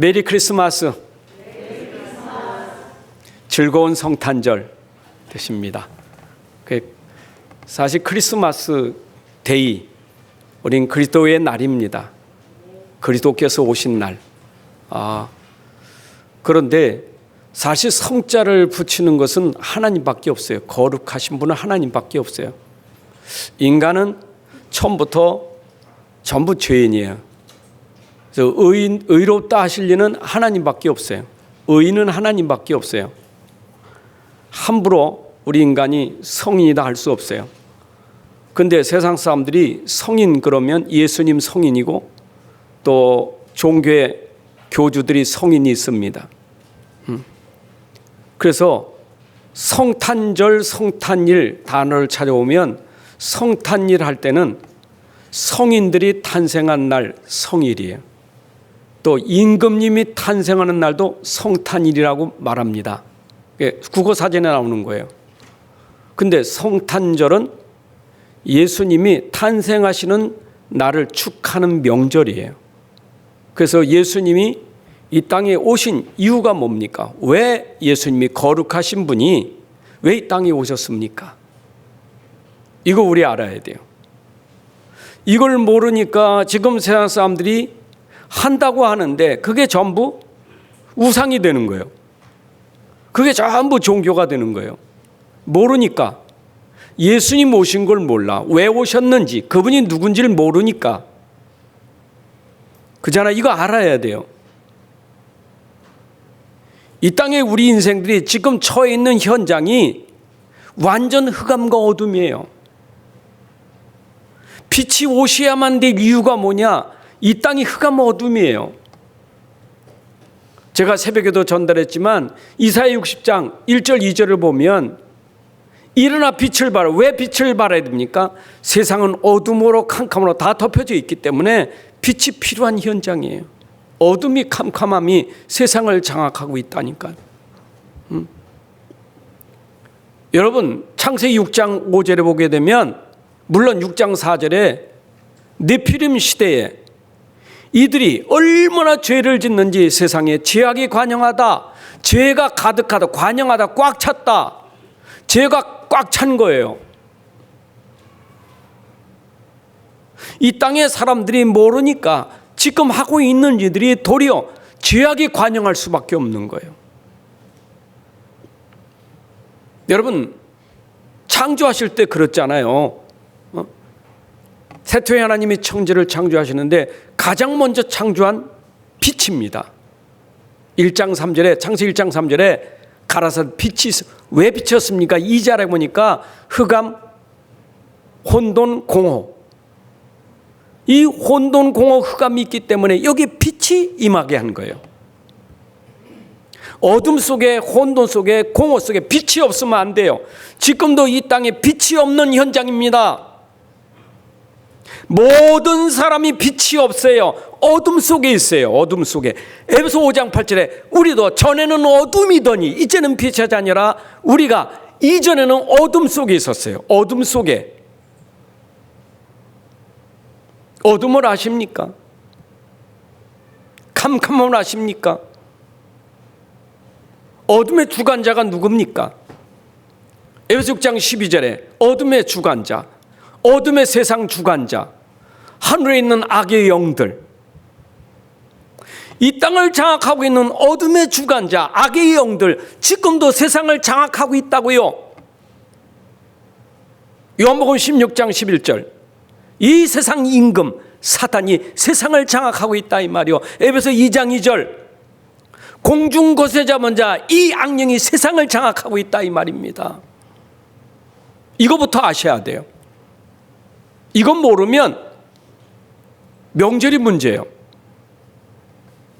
메리 크리스마스. 즐거운 성탄절 되십니다. 사실 크리스마스 데이, 우린 그리스도의 날입니다. 그리스도께서 오신 날. 그런데 사실 성자를 붙이는 것은 하나님밖에 없어요. 거룩하신 분은 하나님밖에 없어요. 인간은 처음부터 전부 죄인이에요. 그래서 의롭다 하실 리는 하나님밖에 없어요. 의인은 하나님밖에 없어요. 함부로 우리 인간이 성인이다 할 수 없어요. 근데 세상 사람들이 성인 그러면 예수님 성인이고 또 종교의 교주들이 성인이 있습니다. 그래서 성탄절, 성탄일 단어를 찾아오면 성탄일 할 때는 성인들이 탄생한 날 성일이에요. 또 임금님이 탄생하는 날도 성탄일이라고 말합니다. 국어사전에 나오는 거예요. 근데 성탄절은 예수님이 탄생하시는 날을 축하하는 명절이에요. 그래서 예수님이 이 땅에 오신 이유가 뭡니까? 왜 예수님이 거룩하신 분이 왜 이 땅에 오셨습니까? 이거 우리 알아야 돼요. 이걸 모르니까 지금 세상 사람들이 한다고 하는데 그게 전부 우상이 되는 거예요. 그게 전부 종교가 되는 거예요. 모르니까. 예수님 오신 걸 몰라. 왜 오셨는지, 그분이 누군지를 모르니까. 그잖아. 이거 알아야 돼요. 이 땅에 우리 인생들이 지금 처해 있는 현장이 완전 흑암과 어둠이에요. 빛이 오셔야만 될 이유가 뭐냐? 이 땅이 흑암 어둠이에요. 제가 새벽에도 전달했지만 이사야 60장 1절 2절을 보면 일어나 빛을 발하. 왜 빛을 발해야 됩니까? 세상은 어둠으로 캄캄으로 다 덮여져 있기 때문에 빛이 필요한 현장이에요. 어둠이 캄캄함이 세상을 장악하고 있다니까요. 여러분 창세기 6장 5절에 보게 되면 물론 6장 4절에 네피림 시대에 이들이 얼마나 죄를 짓는지 세상에 죄악이 관영하다, 죄가 가득하다, 관영하다, 꽉 찼다, 죄가 꽉 찬 거예요. 이 땅의 사람들이 모르니까 지금 하고 있는 일들이 도리어 죄악이 관영할 수밖에 없는 거예요. 여러분 창조하실 때 그렇잖아요. 태초에 하나님이 천지를 창조하시는데 가장 먼저 창조한 빛입니다. 1장 3절에 창세기 1장 3절에 가라사 빛이 왜 빛이었습니까? 2절에 보니까 흑암, 혼돈, 공허. 이 혼돈, 공허, 흑암이 있기 때문에 여기 빛이 임하게 한 거예요. 어둠 속에, 혼돈 속에, 공허 속에 빛이 없으면 안 돼요. 지금도 이 땅에 빛이 없는 현장입니다. 모든 사람이 빛이 없어요. 어둠 속에 있어요. 어둠 속에. 에베소 5장 8절에 우리도 전에는 어둠이더니 이제는 빛이 아니라 우리가 이전에는 어둠 속에 있었어요. 어둠 속에. 어둠을 아십니까? 캄캄함을 아십니까? 어둠의 주관자가 누굽니까? 에베소 6장 12절에 어둠의 주관자, 어둠의 세상 주관자, 하늘에 있는 악의 영들, 이 땅을 장악하고 있는 어둠의 주관자, 악의 영들, 지금도 세상을 장악하고 있다고요. 요한복음 16장 11절, 이 세상 임금 사탄이 세상을 장악하고 있다 이 말이요. 에베소 2장 2절, 공중 곳에 잡은 자 이 악령이 세상을 장악하고 있다 이 말입니다. 이거부터 아셔야 돼요. 이건 모르면 명절이 문제예요.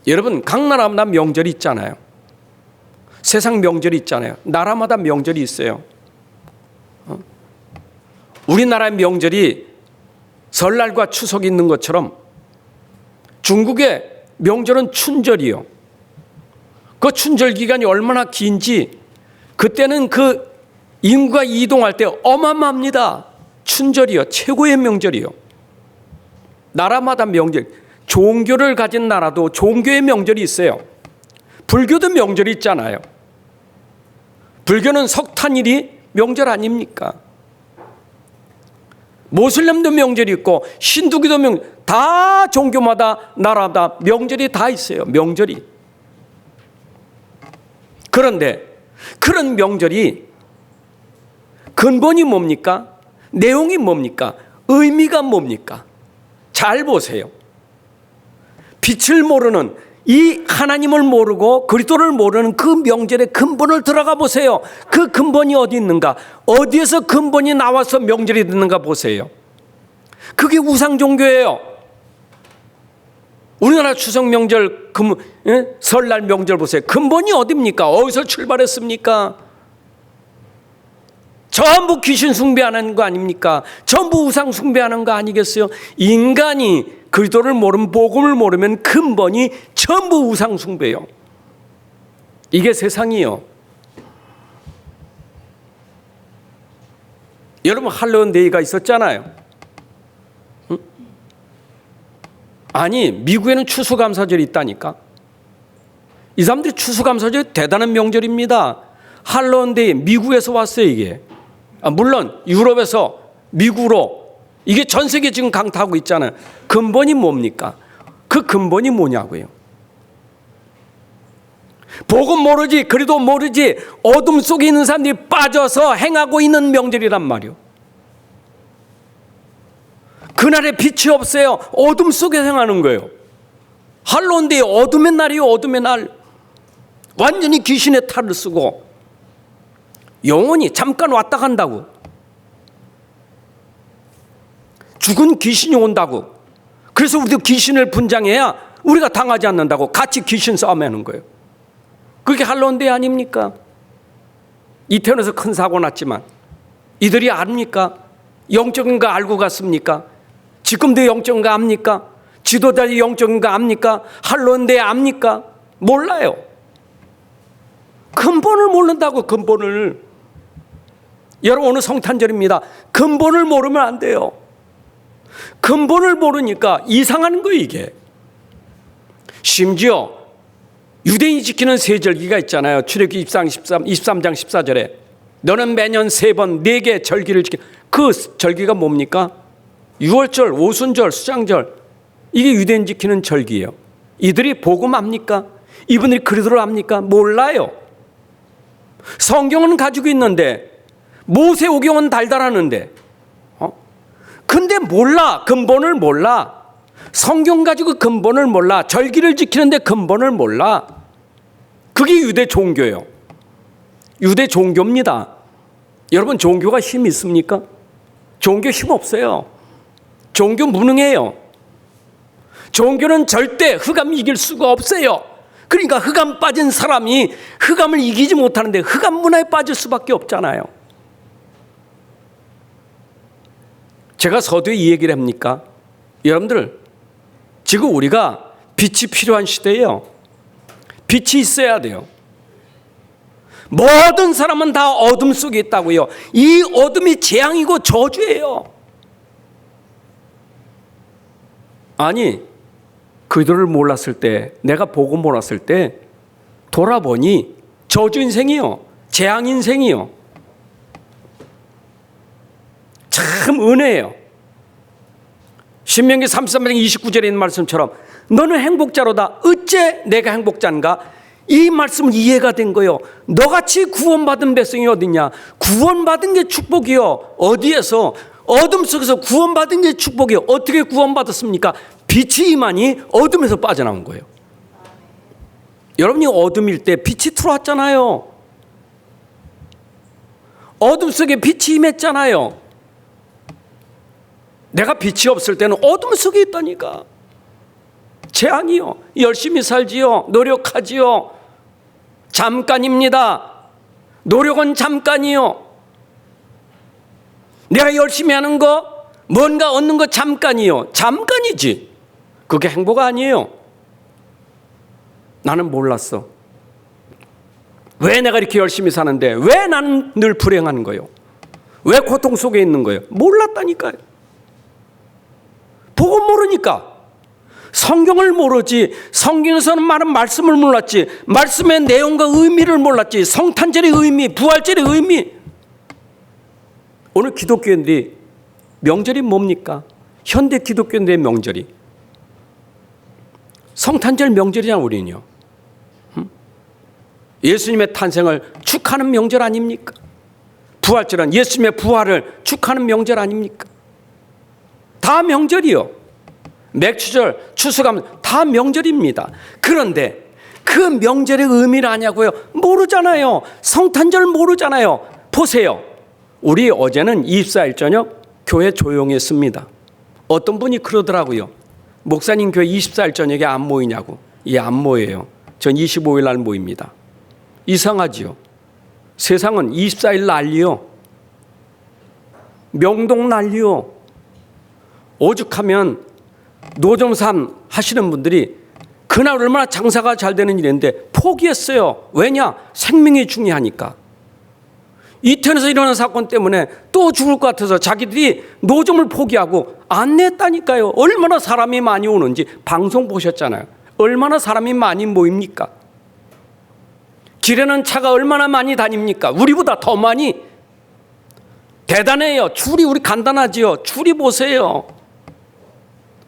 여러분 각 나라마다 명절이 있잖아요. 세상 명절이 있잖아요. 나라마다 명절이 있어요. 우리나라의 명절이 설날과 추석이 있는 것처럼 중국의 명절은 춘절이요. 그 춘절 기간이 얼마나 긴지 그때는 그 인구가 이동할 때 어마어마합니다. 춘절이요. 최고의 명절이요. 나라마다 명절. 종교를 가진 나라도 종교의 명절이 있어요. 불교도 명절이 있잖아요. 불교는 석탄일이 명절 아닙니까? 모슬렘도 명절이 있고 힌두교도 다 종교마다 나라마다 명절이 다 있어요. 명절이. 그런데 그런 명절이 근본이 뭡니까? 내용이 뭡니까? 의미가 뭡니까? 잘 보세요. 빛을 모르는, 이 하나님을 모르고 그리스도를 모르는 그 명절의 근본을 들어가 보세요. 그 근본이 어디 있는가? 어디에서 근본이 나와서 명절이 됐는가 보세요. 그게 우상 종교예요. 우리나라 추석 명절, 설날 명절 보세요. 근본이 어디입니까? 어디서 출발했습니까? 전부 귀신 숭배하는 거 아닙니까? 전부 우상 숭배하는 거 아니겠어요? 인간이 그리스도를 모르면, 복음을 모르면 근본이 전부 우상 숭배요. 이게 세상이요. 여러분 할로윈 데이가 있었잖아요. 응? 아니 미국에는 추수감사절이 있다니까. 이 사람들이 추수감사절이 대단한 명절입니다. 할로윈 데이 미국에서 왔어요 이게. 물론 유럽에서 미국으로, 이게 전 세계 지금 강타하고 있잖아요. 근본이 뭡니까? 그 근본이 뭐냐고요. 복음 모르지, 그래도 모르지, 어둠 속에 있는 사람들이 빠져서 행하고 있는 명절이란 말이요. 그날에 빛이 없어요. 어둠 속에 행하는 거예요. 할로윈데이 어둠의 날이요. 어둠의 날. 완전히 귀신의 탈을 쓰고 영혼이 잠깐 왔다 간다고. 죽은 귀신이 온다고. 그래서 우리도 귀신을 분장해야 우리가 당하지 않는다고 같이 귀신 싸움하는 거예요. 그게 할로윈데이 아닙니까? 이태원에서 큰 사고 났지만 이들이 압니까? 영적인 거 알고 갔습니까? 지금도 영적인 거 압니까? 지도자들이 영적인 거 압니까? 할로윈데이 압니까? 몰라요. 근본을 모른다고. 근본을. 여러분 오늘 성탄절입니다. 근본을 모르면 안 돼요. 근본을 모르니까 이상한 거예요 이게. 심지어 유대인이 지키는 세 절기가 있잖아요. 출애굽기 23장 14절에 너는 매년 3번 4개 절기를 지켜. 그 절기가 뭡니까? 유월절, 오순절, 수장절. 이게 유대인 지키는 절기예요. 이들이 복음 압니까? 이분들이 그리스도를 압니까? 몰라요. 성경은 가지고 있는데, 모세오경은 달달하는데, 근데 몰라. 근본을 몰라. 성경 가지고 근본을 몰라. 절기를 지키는데 근본을 몰라. 그게 유대 종교예요. 유대 종교입니다. 여러분 종교가 힘 있습니까? 종교 힘 없어요. 종교 무능해요. 종교는 절대 흑암 이길 수가 없어요. 그러니까 흑암 빠진 사람이 흑암을 이기지 못하는데 흑암 문화에 빠질 수밖에 없잖아요. 제가 서두에 이 얘기를 합니까? 여러분들 지금 우리가 빛이 필요한 시대예요. 빛이 있어야 돼요. 모든 사람은 다 어둠 속에 있다고요. 이 어둠이 재앙이고 저주예요. 아니 그들을 몰랐을 때, 내가 보고 몰랐을 때 돌아보니 저주 인생이요, 재앙 인생이요. 참 은혜예요. 신명기 33장 29절에 있는 말씀처럼 너는 행복자로다. 어째 내가 행복자인가? 이 말씀은 이해가 된 거예요. 너같이 구원받은 백성이 어디냐? 구원받은 게 축복이요. 어디에서? 어둠 속에서 구원받은 게 축복이요. 어떻게 구원받았습니까? 빛이 임하니 어둠에서 빠져나온 거예요. 여러분이 어둠일 때 빛이 들어왔잖아요. 어둠 속에 빛이 임했잖아요. 내가 빛이 없을 때는 어둠 속에 있다니까. 재앙이요. 열심히 살지요. 노력하지요. 잠깐입니다. 노력은 잠깐이요. 내가 열심히 하는 거, 뭔가 얻는 거 잠깐이요. 잠깐이지. 그게 행복 아니에요. 나는 몰랐어. 왜 내가 이렇게 열심히 사는데 왜 나는 늘 불행한 거예요? 왜 고통 속에 있는 거예요? 몰랐다니까요. 복음 모르니까. 성경을 모르지. 성경에서는 많은 말씀을 몰랐지. 말씀의 내용과 의미를 몰랐지. 성탄절의 의미, 부활절의 의미. 오늘 기독교인들이 명절이 뭡니까? 현대 기독교인들의 명절이 성탄절 명절이잖아. 우리는요. 예수님의 탄생을 축하하는 명절 아닙니까? 부활절은 예수님의 부활을 축하하는 명절 아닙니까? 다 명절이요. 맥추절, 추수감 다 명절입니다. 그런데 그 명절의 의미를 아냐고요? 모르잖아요. 성탄절 모르잖아요. 보세요. 우리 어제는 24일 저녁 교회 조용했습니다. 어떤 분이 그러더라고요. 목사님 교회 24일 저녁에 안 모이냐고. 예, 안 모여요. 전 25일 날 모입니다. 이상하지요. 세상은 24일 난리요. 명동 난리요. 오죽하면 노점산 하시는 분들이 그날 얼마나 장사가 잘 되는 일인데 포기했어요. 왜냐? 생명이 중요하니까. 이태원에서 일어난 사건 때문에 또 죽을 것 같아서 자기들이 노점을 포기하고 안 냈다니까요. 얼마나 사람이 많이 오는지 방송 보셨잖아요. 얼마나 사람이 많이 모입니까? 길에는 차가 얼마나 많이 다닙니까? 우리보다 더 많이. 대단해요. 줄이 우리 간단하지요. 줄이 보세요.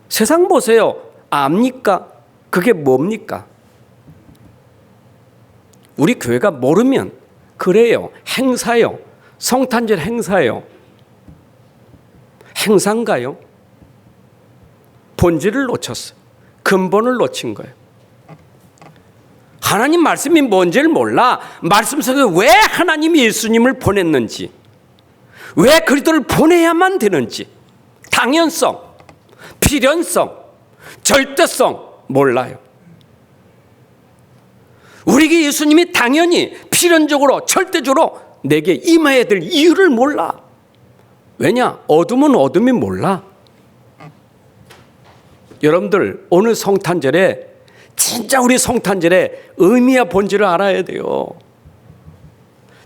세상 보세요. 압니까? 그게 뭡니까? 우리 교회가 모르면 그래요. 행사요. 성탄절 행사요. 행사인가요? 본질을 놓쳤어요. 근본을 놓친 거예요. 하나님 말씀이 뭔지를 몰라. 말씀 속에서 왜 하나님이 예수님을 보냈는지, 왜 그리스도를 보내야만 되는지, 당연성, 필연성, 절대성 몰라요. 우리에게 예수님이 당연히 필연적으로 절대적으로 내게 임해야 될 이유를 몰라. 왜냐? 어둠은 어둠이 몰라. 여러분들 오늘 성탄절에 진짜 우리 성탄절의 의미와 본질을 알아야 돼요.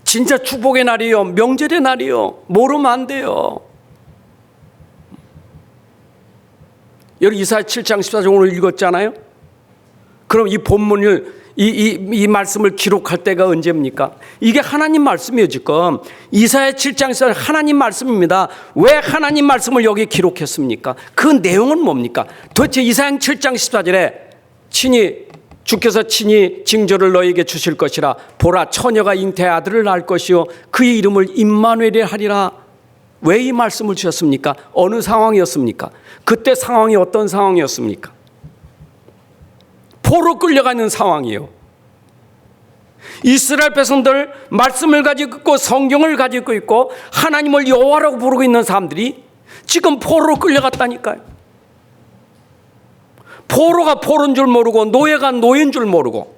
진짜 축복의 날이요, 명절의 날이요. 모르면 안 돼요. 여러분 이사야 7장 14절 오늘 읽었잖아요. 그럼 이 본문을 이 말씀을 기록할 때가 언제입니까? 이게 하나님 말씀이에요. 지금 이사야 7장 14절 하나님 말씀입니다. 왜 하나님 말씀을 여기 기록했습니까? 그 내용은 뭡니까? 도대체 이사야 7장 14절에 주께서 친히 징조를 너에게 주실 것이라. 보라, 처녀가 잉태의 아들을 낳을 것이요 그의 이름을 임마누엘이라 하리라. 왜 이 말씀을 주셨습니까? 어느 상황이었습니까? 그때 상황이 어떤 상황이었습니까? 포로 끌려가는 상황이에요. 이스라엘 백성들 말씀을 가지고 있고 성경을 가지고 있고 하나님을 여호와라고 부르고 있는 사람들이 지금 포로로 끌려갔다니까요. 포로가 포로인 줄 모르고 노예가 노예인 줄 모르고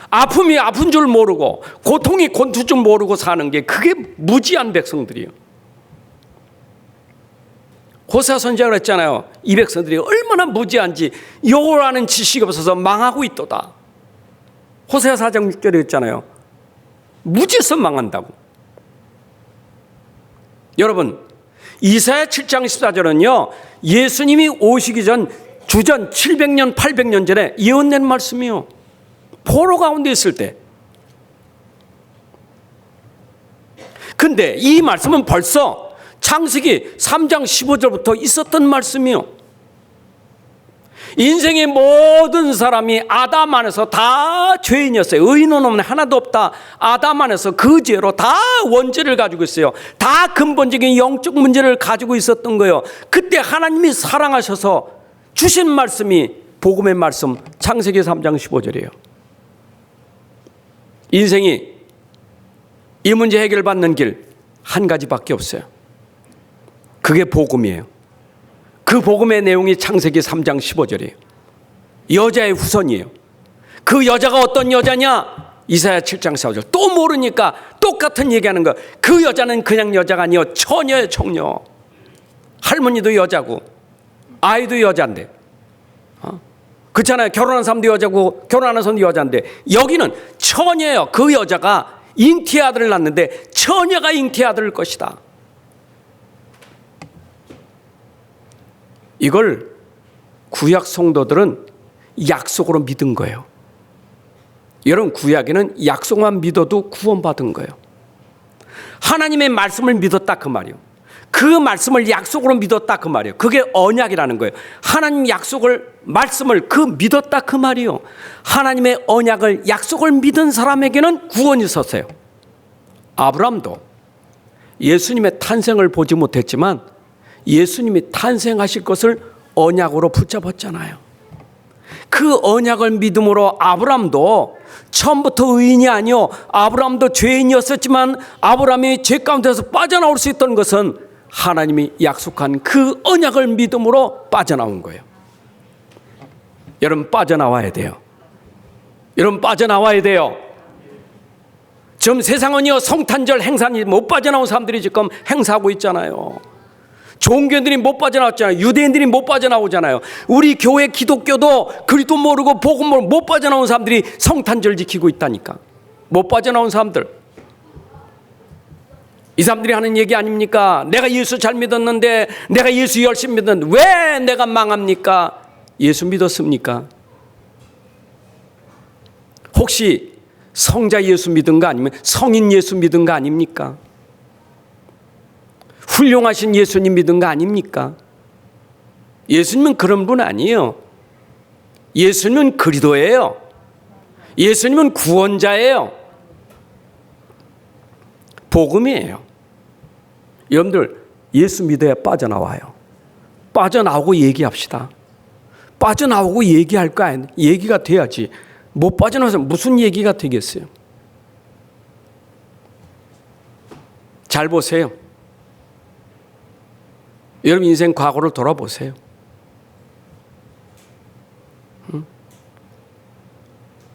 아픔이 아픈 줄 모르고 고통이 고통인 줄 모르고 사는 게 그게 무지한 백성들이에요. 호세아 선지자가 그랬잖아요. 이 백성들이 얼마나 무지한지 여호와라는 지식이 없어서 망하고 있도다. 호세아 4장 6절에 했잖아요. 무지해서 망한다고. 여러분 이사야 7장 14절은요 예수님이 오시기 전 주전 700년 800년 전에 예언된 말씀이요. 포로 가운데 있을 때. 근데 이 말씀은 벌써 창세기 3장 15절부터 있었던 말씀이요. 인생의 모든 사람이 아담 안에서 다 죄인이었어요. 의인은 없는 하나도 없다. 아담 안에서 그 죄로 다 원죄를 가지고 있어요. 다 근본적인 영적 문제를 가지고 있었던 거예요. 그때 하나님이 사랑하셔서 주신 말씀이 복음의 말씀 창세기 3장 15절이에요. 인생이 이 문제 해결받는 길 한 가지밖에 없어요. 그게 복음이에요. 그 복음의 내용이 창세기 3장 15절이에요. 여자의 후손이에요. 그 여자가 어떤 여자냐? 이사야 7장 4절. 또 모르니까 똑같은 얘기하는 거. 그 여자는 그냥 여자가 아니요 처녀예요. 처녀. 할머니도 여자고 아이도 여자인데 그렇잖아요. 결혼한 사람도 여자고 결혼하는 사람도 여자인데 여기는 처녀예요. 그 여자가 잉태의 아들을 낳는데 처녀가 잉태의 아들일 것이다. 이걸 구약 성도들은 약속으로 믿은 거예요. 여러분, 구약에는 약속만 믿어도 구원받은 거예요. 하나님의 말씀을 믿었다 그 말이에요. 그 말씀을 약속으로 믿었다 그 말이에요. 그게 언약이라는 거예요. 하나님 약속을, 말씀을 믿었다 그 말이에요. 하나님의 언약을, 약속을 믿은 사람에게는 구원이 있었어요. 아브라함도 예수님의 탄생을 보지 못했지만 예수님이 탄생하실 것을 언약으로 붙잡았잖아요. 그 언약을 믿음으로 아브라함도 처음부터 의인이 아니요, 아브라함도 죄인이었었지만 아브라함이 죄 가운데서 빠져나올 수 있던 것은 하나님이 약속한 그 언약을 믿음으로 빠져나온 거예요. 여러분, 빠져나와야 돼요. 여러분, 빠져나와야 돼요. 지금 세상은요, 성탄절 행사니 못 빠져나온 사람들이 지금 행사하고 있잖아요. 종교인들이 못 빠져나왔잖아요. 유대인들이 못 빠져나오잖아요. 우리 교회 기독교도 그리스도 모르고 복음 모르고 못 빠져나온 사람들이 성탄절 지키고 있다니까. 못 빠져나온 사람들. 이 사람들이 하는 얘기 아닙니까? 내가 예수 잘 믿었는데, 내가 예수 열심히 믿었는데 왜 내가 망합니까? 예수 믿었습니까? 혹시 성자 예수 믿은 거 아니면 성인 예수 믿은 거 아닙니까? 훌륭하신 예수님 믿은 거 아닙니까? 예수님은 그런 분 아니에요. 예수님은 그리스도예요. 예수님은 구원자예요. 복음이에요. 여러분들, 예수 믿어야 빠져나와요. 빠져나오고 얘기합시다. 빠져나오고 얘기할 거 아니에요. 얘기가 돼야지. 못 빠져나와서 무슨 얘기가 되겠어요? 잘 보세요. 여러분 인생 과거를 돌아보세요.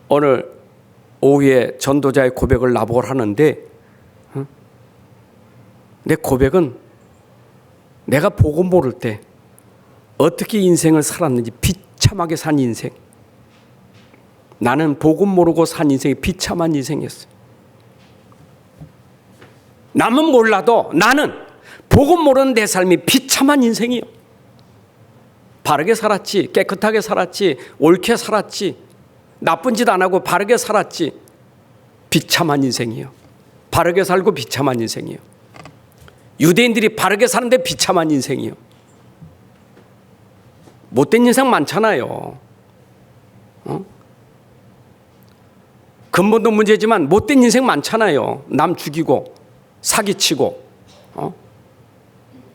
오늘 오후에 전도자의 고백을 나보고 하는데, 내 고백은 내가 복음 모를 때 어떻게 인생을 살았는지, 비참하게 산 인생. 나는 복음 모르고 산 인생이 비참한 인생이었어요. 남은 몰라도 나는 복음 모르는 내 삶이 비참한 인생이요. 바르게 살았지, 깨끗하게 살았지, 옳게 살았지, 나쁜 짓 안 하고 바르게 살았지. 비참한 인생이요. 바르게 살고 비참한 인생이요. 유대인들이 바르게 사는데 비참한 인생이요. 못된 인생 많잖아요. 근본도 문제지만 못된 인생 많잖아요. 남 죽이고 사기치고.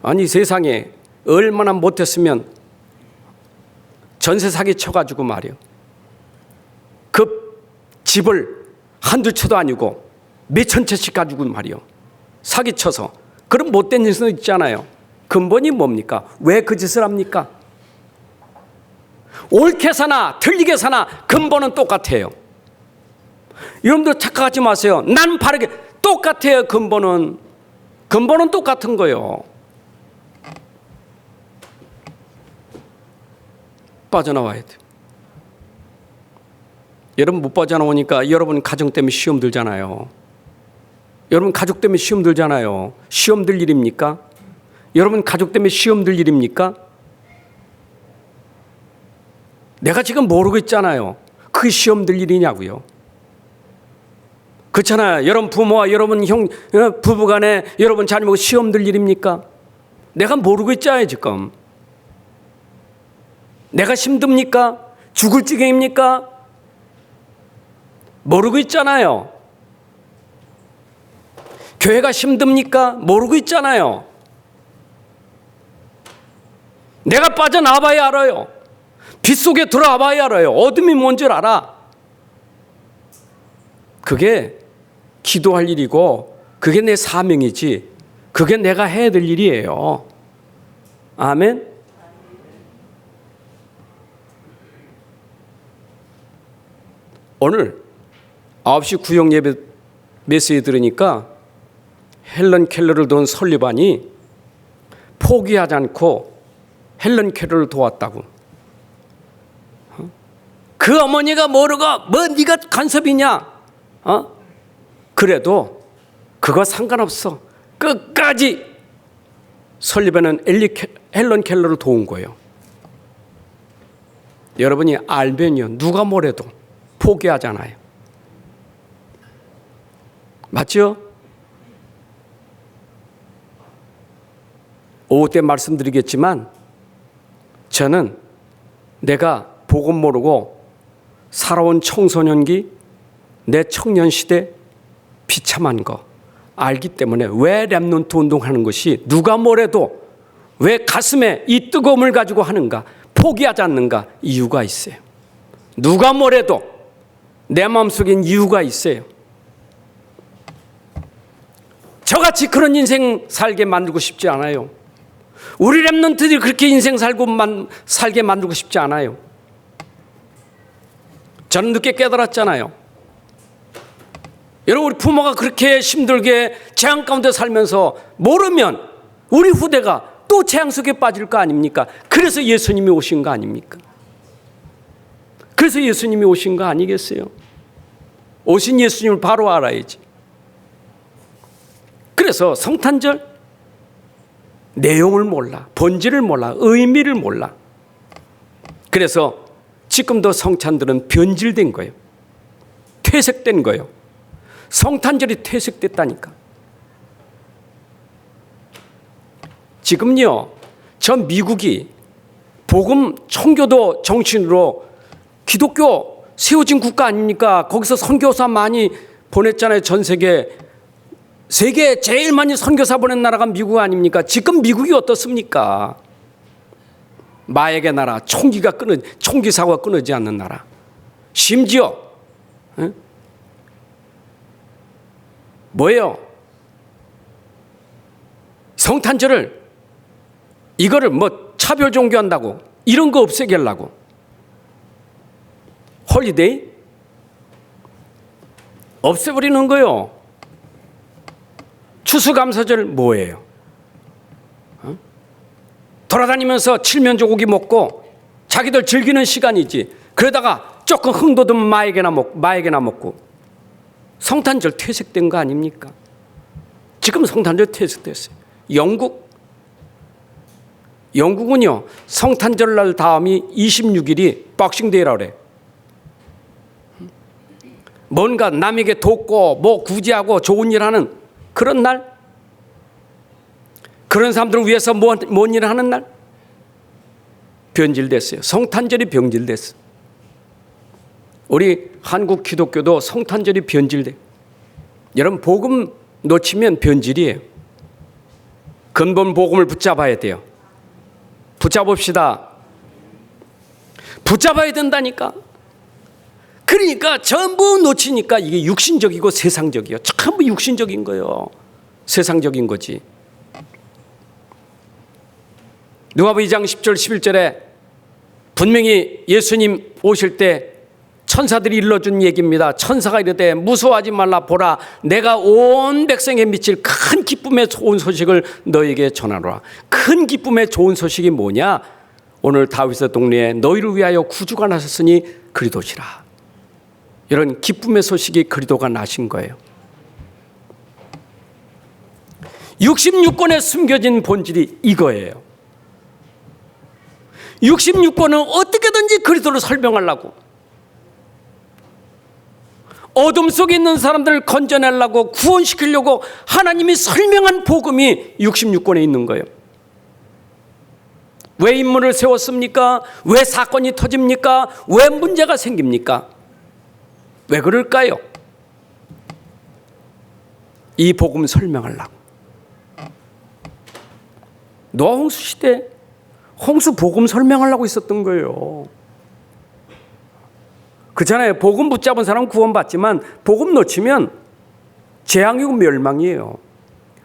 아니, 세상에 얼마나 못했으면 전세 사기 쳐가지고 말이요. 그 집을 한두 채도 아니고 몇천 채씩 가지고 말이요. 사기쳐서. 그런 못된 짓은 있잖아요. 근본이 뭡니까? 왜 그 짓을 합니까? 옳게 사나 틀리게 사나 근본은 똑같아요. 여러분들 착각하지 마세요. 난 바르게, 똑같아요. 근본은 똑같은 거예요. 빠져나와야 돼요. 여러분 못 빠져나오니까 여러분 가정 때문에 시험 들잖아요. 여러분 가족 때문에 시험 들잖아요. 시험 들 일입니까? 여러분 가족 때문에 시험 들 일입니까? 내가 지금 모르고 있잖아요. 그게 시험 들 일이냐고요. 그렇잖아요. 여러분 부모와 여러분 부부간에 여러분 자녀하고 시험 들 일입니까? 내가 모르고 있잖아요 지금. 내가 힘듭니까? 죽을 지경입니까? 모르고 있잖아요. 교회가 힘듭니까? 모르고 있잖아요. 내가 빠져나와봐야 알아요. 빛 속에 들어와봐야 알아요. 어둠이 뭔 줄 알아. 그게 기도할 일이고 그게 내 사명이지, 그게 내가 해야 될 일이에요. 아멘. 오늘 9시 구역 예배 메시지 들으니까 헬런 켈러를 도운 설리반이 포기하지 않고 헬런 켈러를 도왔다고. 그 어머니가 모르고 뭐 네가 간섭이냐? 그래도 그거 상관없어. 끝까지 설리반은 헬런 켈러를 도운 거예요. 여러분이 알면요, 누가 뭐래도 포기하잖아요. 맞죠? 오후 때 말씀드리겠지만 저는 내가 복음 모르고 살아온 청소년기, 내 청년 시대 비참한 거 알기 때문에 왜 렘넌트 운동하는 것이 누가 뭐래도 왜 가슴에 이 뜨거움을 가지고 하는가, 포기하지 않는가, 이유가 있어요. 누가 뭐래도 내 마음속엔 이유가 있어요. 저같이 그런 인생 살게 만들고 싶지 않아요. 우리 렘넌트들이 그렇게 인생 살게 만들고 싶지 않아요. 저는 늦게 깨달았잖아요. 여러분, 우리 부모가 그렇게 힘들게 재앙 가운데 살면서 모르면 우리 후대가 또 재앙 속에 빠질 거 아닙니까? 그래서 예수님이 오신 거 아닙니까? 그래서 예수님이 오신 거 아니겠어요? 오신 예수님을 바로 알아야지. 그래서 성탄절 내용을 몰라, 본질을 몰라, 의미를 몰라. 그래서 지금도 성찬들은 변질된 거예요. 퇴색된 거예요. 성탄절이 퇴색됐다니까. 지금요, 저 미국이 복음 청교도 정신으로 기독교 세워진 국가 아닙니까? 거기서 선교사 많이 보냈잖아요. 전 세계에 제일 많이 선교사 보낸 나라가 미국 아닙니까? 지금 미국이 어떻습니까? 마약의 나라, 총기 사고가 끊어지지 않는 나라. 심지어 뭐예요? 성탄절을 이거를 뭐 차별 종교한다고 이런 거 없애게 하려고. 홀리데이 없애버리는 거요. 추수감사절 뭐예요? 돌아다니면서 칠면조 고기 먹고 자기들 즐기는 시간이지. 그러다가 조금 흥도 든 마에게나 먹고. 성탄절 퇴색된 거 아닙니까? 지금 성탄절 퇴색됐어요. 영국은요, 성탄절 날 다음이 26일이 박싱데이라고 그래. 뭔가 남에게 돕고 뭐 구제하고 좋은 일 하는 그런 날, 그런 사람들을 위해서 뭔 일을 하는 날, 변질됐어요. 성탄절이 변질됐어요. 우리 한국 기독교도 성탄절이 변질돼. 여러분, 복음 놓치면 변질이에요. 근본 복음을 붙잡아야 돼요. 붙잡읍시다. 붙잡아야 된다니까. 그러니까 전부 놓치니까 이게 육신적이고 세상적이에요. 전부 육신적인 거예요. 세상적인 거지. 누가복음 2장 10절 11절에 분명히 예수님 오실 때 천사들이 일러준 얘기입니다. 천사가 이르되 무서워하지 말라. 보라, 내가 온 백성에 미칠 큰 기쁨의 좋은 소식을 너에게 전하노라. 큰 기쁨의 좋은 소식이 뭐냐? 오늘 다윗의 동네에 너희를 위하여 구주가 나셨으니 그리도시라. 이런 기쁨의 소식이 그리도가 나신 거예요. 66권에 숨겨진 본질이 이거예요. 66권은 어떻게든지 그리스도를 설명하려고, 어둠 속에 있는 사람들을 건져내려고, 구원시키려고 하나님이 설명한 복음이 66권에 있는 거예요. 왜 인물을 세웠습니까? 왜 사건이 터집니까? 왜 문제가 생깁니까? 왜 그럴까요? 이 복음 설명하려고. 노아 홍수 시대 홍수 복음 설명하려고 있었던 거예요. 그렇잖아요. 복음 붙잡은 사람은 구원받지만 복음 놓치면 재앙이고 멸망이에요.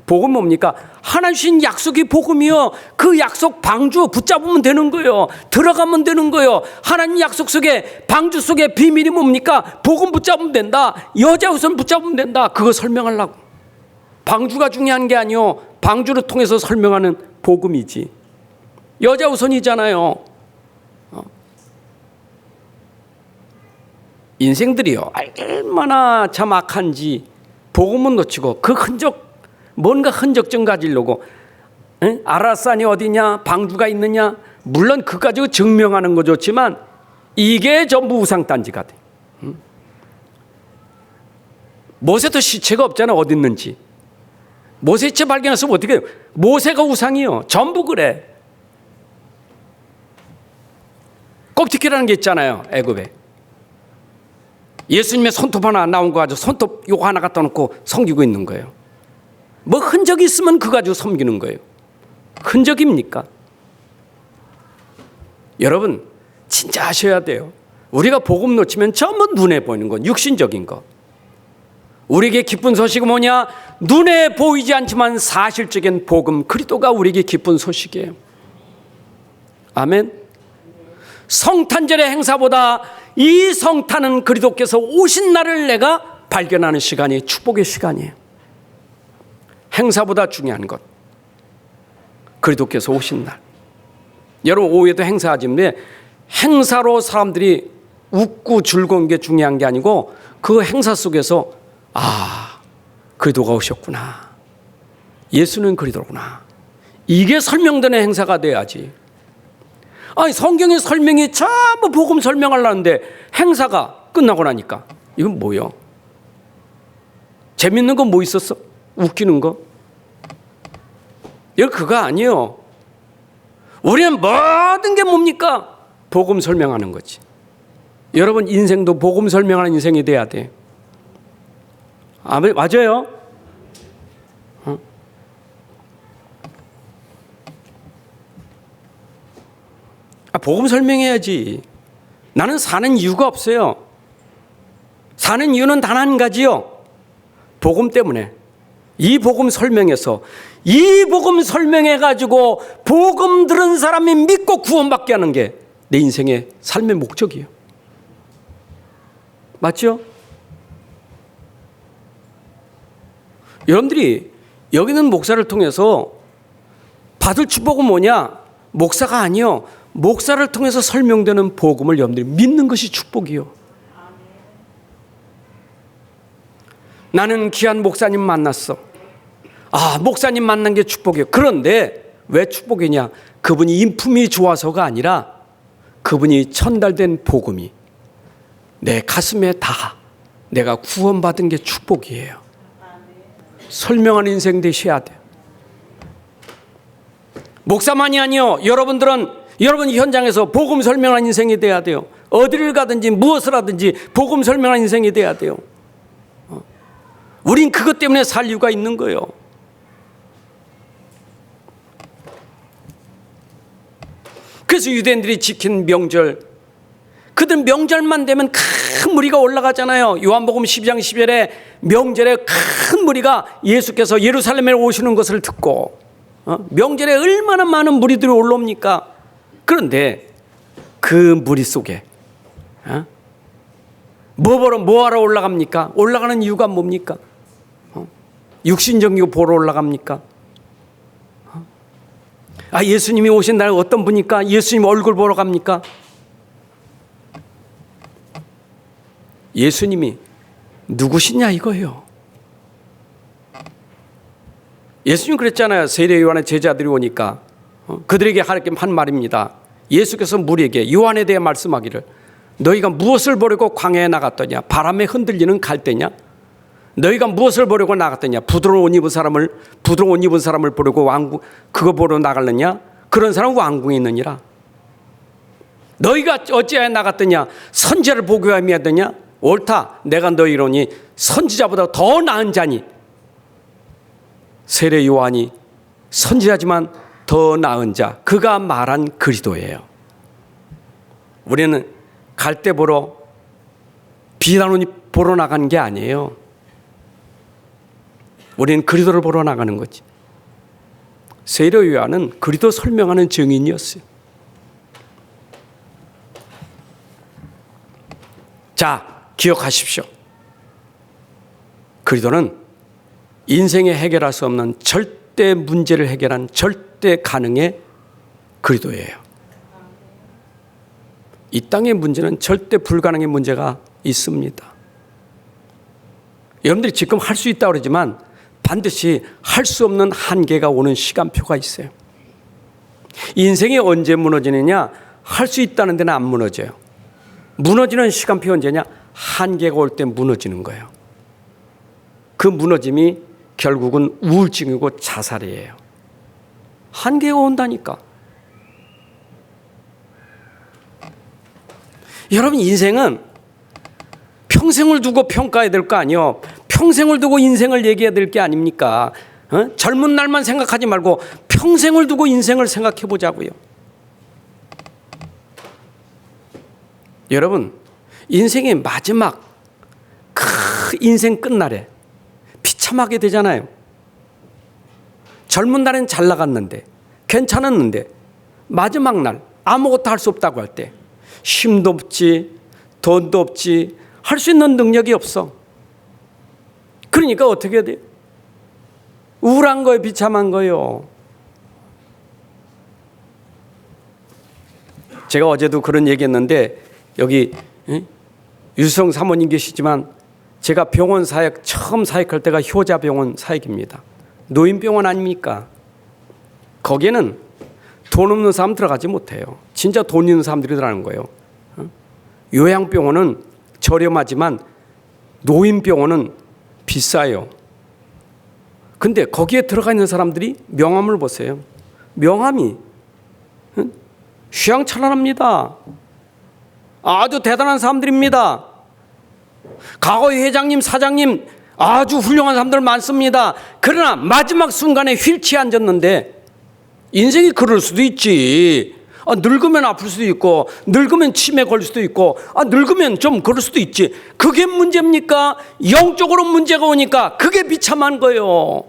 복음 뭡니까? 하나님 주신 약속이 복음이요. 그 약속 방주 붙잡으면 되는 거예요. 들어가면 되는 거예요. 하나님 약속 속에, 방주 속에 비밀이 뭡니까? 복음 붙잡으면 된다. 여자 우선 붙잡으면 된다. 그거 설명하려고. 방주가 중요한 게 아니요, 방주를 통해서 설명하는 복음이지. 여자 우선이잖아요. 인생들이요, 얼마나 참 악한지 복음은 놓치고 그 뭔가 흔적 좀 가지려고, 아라산이 어디냐, 방주가 있느냐, 물론 그까지 증명하는 거 좋지만 이게 전부 우상단지가 돼. 모세도 시체가 없잖아. 어디 있는지. 모세 시체 발견했으면 어떻게 해요? 모세가 우상이요. 전부 그래. 껍데기라는 게 있잖아요. 애굽에. 예수님의 손톱 하나 나온 거 가지고 손톱 요거 하나 갖다 놓고 섬기고 있는 거예요. 뭐 흔적이 있으면 그거 가지고 섬기는 거예요. 흔적입니까? 여러분 진짜 아셔야 돼요. 우리가 복음 놓치면 전부 눈에 보이는 건 육신적인 거. 우리에게 기쁜 소식은 뭐냐? 눈에 보이지 않지만 사실적인 복음 그리스도가 우리에게 기쁜 소식이에요. 아멘. 성탄절의 행사보다 이 성탄은 그리스도께서 오신 날을 내가 발견하는 시간이 축복의 시간이에요. 행사보다 중요한 것 그리스도께서 오신 날. 여러분 오후에도 행사하지만 행사로 사람들이 웃고 즐거운 게 중요한 게 아니고 그 행사 속에서 그리스도가 오셨구나. 예수는 그리스도구나. 이게 설명되는 행사가 돼야지. 아니 성경의 설명이 전부 복음 설명하려는데 행사가 끝나고 나니까 이건 뭐요? 재밌는 건 뭐 있었어? 웃기는 거? 이거 그거 아니에요. 우리는 모든 게 뭡니까? 복음 설명하는 거지. 여러분 인생도 복음 설명하는 인생이 돼야 돼. 맞아요? 복음 설명해야지. 나는 사는 이유가 없어요. 사는 이유는 단 한 가지요. 복음 때문에. 이 복음 설명해서 이 복음 설명해가지고 복음 들은 사람이 믿고 구원받게 하는 게 내 인생의 삶의 목적이에요. 맞죠? 여러분들이 여기는 목사를 통해서 받을 축복은 뭐냐? 목사가 아니요. 목사를 통해서 설명되는 복음을 여러분들이 믿는 것이 축복이요. 나는 귀한 목사님 만났어. 목사님 만난 게 축복이에요. 그런데 왜 축복이냐? 그분이 인품이 좋아서가 아니라 그분이 전달된 복음이 내 가슴에 닿아 내가 구원받은 게 축복이에요. 설명하는 인생 되셔야 돼요. 목사만이 아니요. 여러분들은 여러분 현장에서 복음 설명하는 인생이 돼야 돼요. 어디를 가든지 무엇을 하든지 복음 설명하는 인생이 돼야 돼요. 우린 그것 때문에 살 이유가 있는 거예요. 그래서 유대인들이 지킨 명절, 그들 명절만 되면 큰 무리가 올라가잖아요. 요한복음 12장 10절에 명절에 큰 무리가 예수께서 예루살렘에 오시는 것을 듣고 명절에 얼마나 많은 무리들이 올라옵니까? 그런데 그 무리 속에 뭐하러 올라갑니까? 올라가는 이유가 뭡니까? 육신적인 거 보러 올라갑니까? 예수님이 오신 날 어떤 분입니까? 예수님 얼굴 보러 갑니까? 예수님이 누구시냐 이거예요. 예수님 그랬잖아요. 세례 요한의 제자들이 오니까 그들에게 하나님 한 말입니다. 예수께서 무리에게 요한에 대해 말씀하기를 너희가 무엇을 보려고 광야에 나갔더냐? 바람에 흔들리는 갈대냐? 너희가 무엇을 보려고 나갔더냐? 부드러운 옷 입은 사람을 보려고 왕궁 그거 보러 나갔느냐? 그런 사람은 왕궁에 있느니라. 너희가 어찌하여 나갔더냐? 선지자를 보기 위함이 하더냐? 옳다. 내가 너희로니 선지자보다 더 나은 자니 세례 요한이 선지자지만 더 나은 자, 그가 말한 그리스도예요. 우리는 갈대 보러 비단옷 보러 나간 게 아니에요. 우리는 그리스도를 보러 나가는 거지. 세례 요한은 그리스도 설명하는 증인이었어요. 자, 기억하십시오. 그리스도는 인생에 해결할 수 없는 절대 문제를 해결한 절대 가능의 그리스도예요. 이 땅의 문제는 절대 불가능의 문제가 있습니다. 여러분들이 지금 할 수 있다고 그러지만 반드시 할 수 없는 한계가 오는 시간표가 있어요. 인생이 언제 무너지느냐? 할 수 있다는 데는 안 무너져요. 무너지는 시간표 언제냐? 한계가 올 때 무너지는 거예요. 그 무너짐이 결국은 우울증이고 자살이에요. 한계가 온다니까. 여러분, 인생은 평생을 두고 평가해야 될 거 아니에요. 평생을 두고 인생을 얘기해야 될 게 아닙니까? 젊은 날만 생각하지 말고 평생을 두고 인생을 생각해 보자고요. 여러분, 인생의 마지막 인생 끝날에 비참하게 되잖아요. 젊은 날엔 잘 나갔는데 괜찮았는데 마지막 날 아무것도 할 수 없다고 할 때 힘도 없지 돈도 없지 할 수 있는 능력이 없어. 그러니까 어떻게 해야 돼요? 우울한 거예요, 비참한 거예요. 제가 어제도 그런 얘기했는데 여기 유수성 사모님 계시지만 제가 병원 사역 처음 사역할 때가 효자병원 사역입니다. 노인병원 아닙니까? 거기에는 돈 없는 사람 들어가지 못해요. 진짜 돈 있는 사람들이 들어가는 거예요. 요양병원은 저렴하지만 노인병원은 비싸요. 근데 거기에 들어가 있는 사람들이 명함을 보세요. 명함이 휘황찬란합니다. 아주 대단한 사람들입니다. 과거의 회장님, 사장님 아주 훌륭한 사람들 많습니다. 그러나 마지막 순간에 휠체어에 앉았는데 인생이 그럴 수도 있지. 늙으면 아플 수도 있고 늙으면 치매 걸릴 수도 있고 늙으면 좀 그럴 수도 있지. 그게 문제입니까? 영적으로 문제가 오니까 그게 비참한 거예요.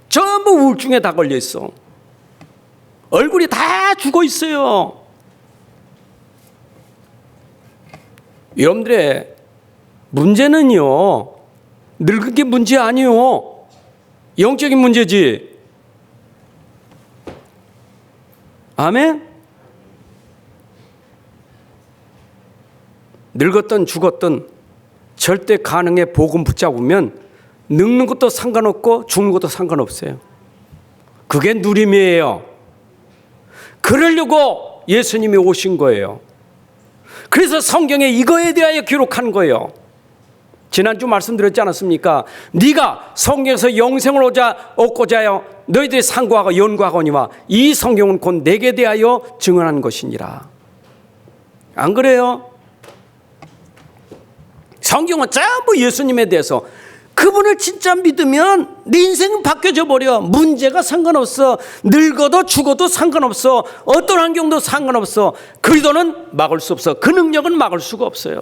전부 우울증에 다 걸려 있어. 얼굴이 다 죽어 있어요. 여러분들의 문제는요, 늙은 게 문제 아니에요. 영적인 문제지. 아멘? 늙었든 죽었든 절대 가능에 복음 붙잡으면 늙는 것도 상관없고 죽는 것도 상관없어요. 그게 누림이에요. 그러려고 예수님이 오신 거예요. 그래서 성경에 이거에 대하여 기록한 거예요. 지난주 말씀드렸지 않았습니까? 네가 성경에서 영생을 얻고자 하여 너희들이 상고하고 연구하거니와 이 성경은 곧 내게 대하여 증언한 것이니라. 안 그래요? 성경은 전부 예수님에 대해서, 그분을 진짜 믿으면 네 인생은 바뀌어져 버려. 문제가 상관없어. 늙어도 죽어도 상관없어. 어떤 환경도 상관없어. 그리도는 막을 수 없어. 그 능력은 막을 수가 없어요.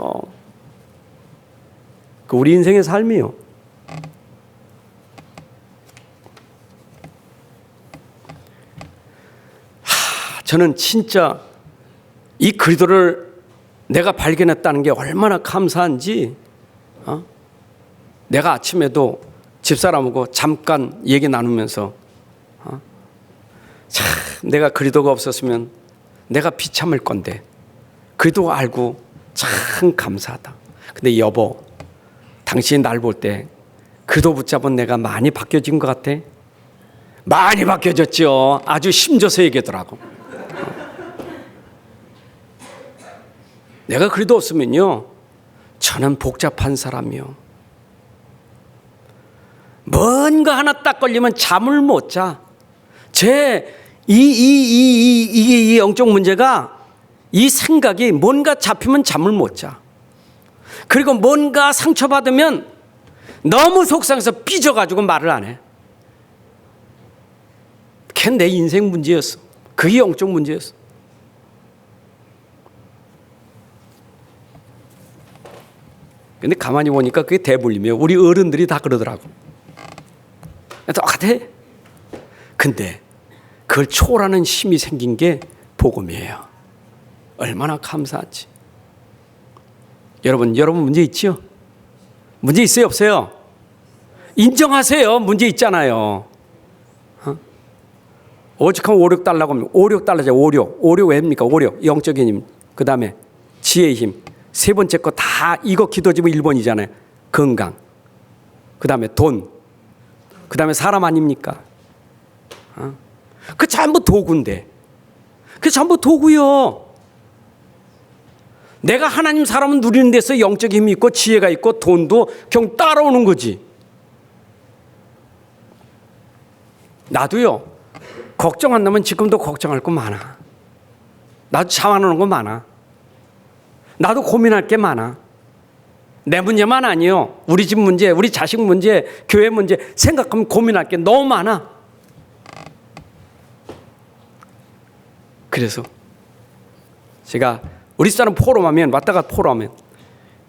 그 우리 인생의 삶이요. 저는 진짜 이 그리도를 내가 발견했다는 게 얼마나 감사한지. 내가 아침에도 집사람하고 잠깐 얘기 나누면서 참 내가 그리도가 없었으면 내가 비참할 건데 그리도 알고 참 감사하다. 근데 여보, 당신이 날 볼 때 그리도 붙잡은 내가 많이 바뀌어진 것 같아? 많이 바뀌어졌죠. 아주 힘줘서 얘기하더라고. 내가 그리도 없으면요, 저는 복잡한 사람이요. 뭔가 하나 딱 걸리면 잠을 못 자. 이 영적 문제가, 이 생각이 뭔가 잡히면 잠을 못 자. 그리고 뭔가 상처받으면 너무 속상해서 삐져가지고 말을 안 해. 그게 내 인생 문제였어. 그게 영적 문제였어. 근데 가만히 보니까 그게 대불림이에요. 우리 어른들이 다 그러더라고. 똑같아. 근데 그걸 초월하는 힘이 생긴 게 복음이에요. 얼마나 감사하지. 여러분 문제 있죠? 문제 있어요, 없어요? 인정하세요. 문제 있잖아요. 오직하면 5, 6달러고 하면 5, 6달러죠. 5, 6 왜입니까? 5, 6 영적인 힘. 그 다음에 지혜의 힘. 세 번째 거 다 이거 기도지면 1번이잖아요. 건강. 그 다음에 돈. 그 다음에 사람 아닙니까? 그 전부 도구인데. 그 전부 도구요. 내가 하나님 사람은 누리는 데서 영적인 힘이 있고 지혜가 있고 돈도 그냥 따라오는 거지. 나도요, 걱정 안 나면 지금도 걱정할 거 많아. 나도 자만하는 거 많아. 나도 고민할 게 많아. 내 문제만 아니요. 우리 집 문제, 우리 자식 문제, 교회 문제 생각하면 고민할 게 너무 많아. 그래서 제가 우리 사람 포럼하면 왔다가 포럼하면